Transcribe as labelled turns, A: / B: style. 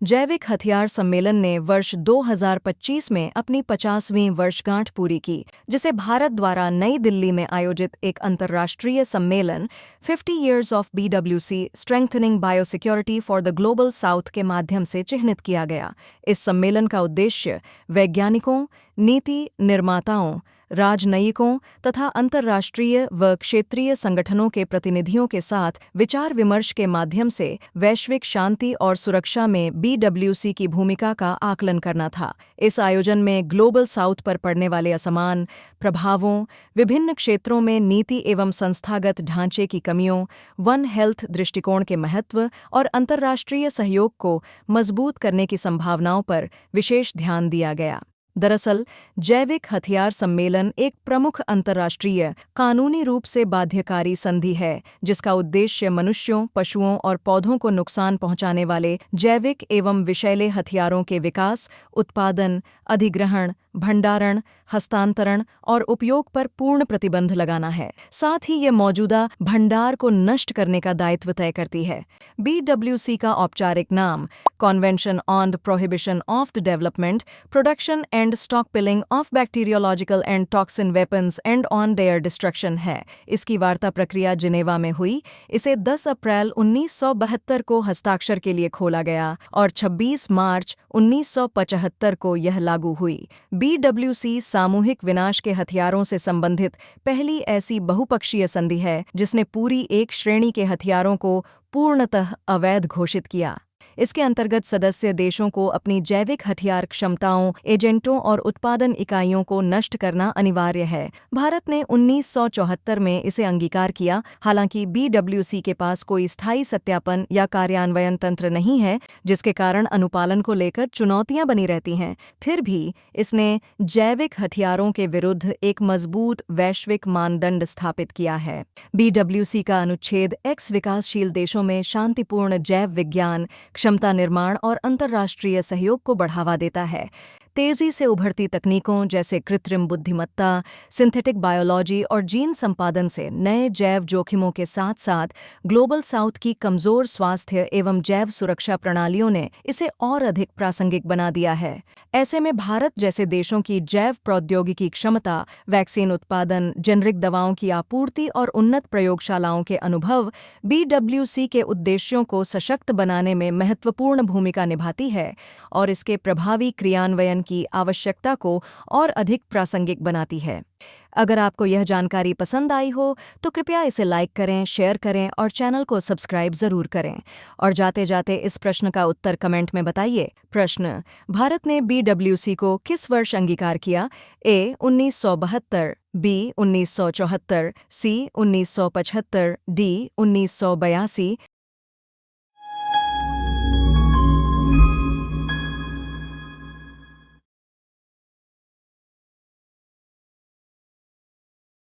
A: जैविक हथियार सम्मेलन ने वर्ष 2025 में अपनी 50वीं वर्षगांठ पूरी की, जिसे भारत द्वारा नई दिल्ली में आयोजित एक अंतर्राष्ट्रीय सम्मेलन 50 Years of BWC Strengthening Biosecurity for the Global South के माध्यम से चिह्नित किया गया। इस सम्मेलन का उद्देश्य वैज्ञानिकों, नीति निर्माताओं, राजनयिकों तथा अंतर्राष्ट्रीय व क्षेत्रीय संगठनों के प्रतिनिधियों के साथ विचार विमर्श के माध्यम से वैश्विक शांति और सुरक्षा में BWC की भूमिका का आकलन करना था। इस आयोजन में ग्लोबल साउथ पर पड़ने वाले असमान प्रभावों, विभिन्न क्षेत्रों में नीति एवं संस्थागत ढांचे की कमियों, वन हेल्थ दृष्टिकोण के महत्व और अंतर्राष्ट्रीय सहयोग को मजबूत करने की संभावनाओं पर विशेष ध्यान दिया गया। दरअसल, जैविक हथियार सम्मेलन एक प्रमुख अंतर्राष्ट्रीय, कानूनी रूप से बाध्यकारी संधि है, जिसका उद्देश्य मनुष्यों, पशुओं और पौधों को नुकसान पहुंचाने वाले जैविक एवं विषैले हथियारों के विकास, उत्पादन, अधिग्रहण, भंडारण, हस्तांतरण और उपयोग पर पूर्ण प्रतिबंध लगाना है। साथ ही ये मौजूदा भंडार को नष्ट करने का दायित्व तय करती है। BWC का औपचारिक नाम convention on the prohibition of the development, production and stockpiling of bacteriological and toxin weapons and on their destruction है। इसकी वार्ता प्रक्रिया जिनेवा में हुई। इसे 10 अप्रैल 1972 को हस्ताक्षर के लिए खोला गया और 26 मार्च 1975 को यह लागू हुई। BWC सामूहिक विनाश के हथियारों से संबंधित पहली ऐसी बहुपक्षीय संधि है जिसने पूरी एक श्रेणी के हथियारों को पूर्णतः अवैध घोषित किया। इसके अंतर्गत सदस्य देशों को अपनी जैविक हथियार क्षमताओं, एजेंटों और उत्पादन इकाइयों को नष्ट करना अनिवार्य है। भारत ने 1974 में इसे अंगीकार किया। हालांकि BWC के पास कोई स्थायी सत्यापन या कार्यान्वयन तंत्र नहीं है, जिसके कारण अनुपालन को लेकर चुनौतियां बनी रहती हैं। फिर भी इसने जैविक हथियारों के विरुद्ध एक मजबूत वैश्विक मानदंड स्थापित किया है। BWC का अनुच्छेद X विकासशील देशों में शांतिपूर्ण जैव विज्ञान, क्षमता निर्माण और अंतर्राष्ट्रीय सहयोग को बढ़ावा देता है। तेजी से उभरती तकनीकों जैसे कृत्रिम बुद्धिमत्ता, सिंथेटिक बायोलॉजी और जीन संपादन से नए जैव जोखिमों के साथ साथ ग्लोबल साउथ की कमजोर स्वास्थ्य एवं जैव सुरक्षा प्रणालियों ने इसे और अधिक प्रासंगिक बना दिया है। ऐसे में भारत जैसे देशों की जैव प्रौद्योगिकी क्षमता, वैक्सीन उत्पादन, जेनरिक दवाओं की आपूर्ति और उन्नत प्रयोगशालाओं के अनुभव BWC के उद्देश्यों को सशक्त बनाने में महत्वपूर्ण भूमिका निभाती है और इसके प्रभावी क्रियान्वयन की आवश्यकता को और अधिक प्रासंगिक बनाती है। अगर आपको यह जानकारी पसंद आई हो तो कृपया इसे लाइक करें, शेयर करें और चैनल को सब्सक्राइब जरूर करें। और जाते जाते इस प्रश्न का उत्तर कमेंट में बताइए। प्रश्न: भारत ने BWC को किस वर्ष अंगीकार किया? A 1972, B 1974, C 1975, D 1982,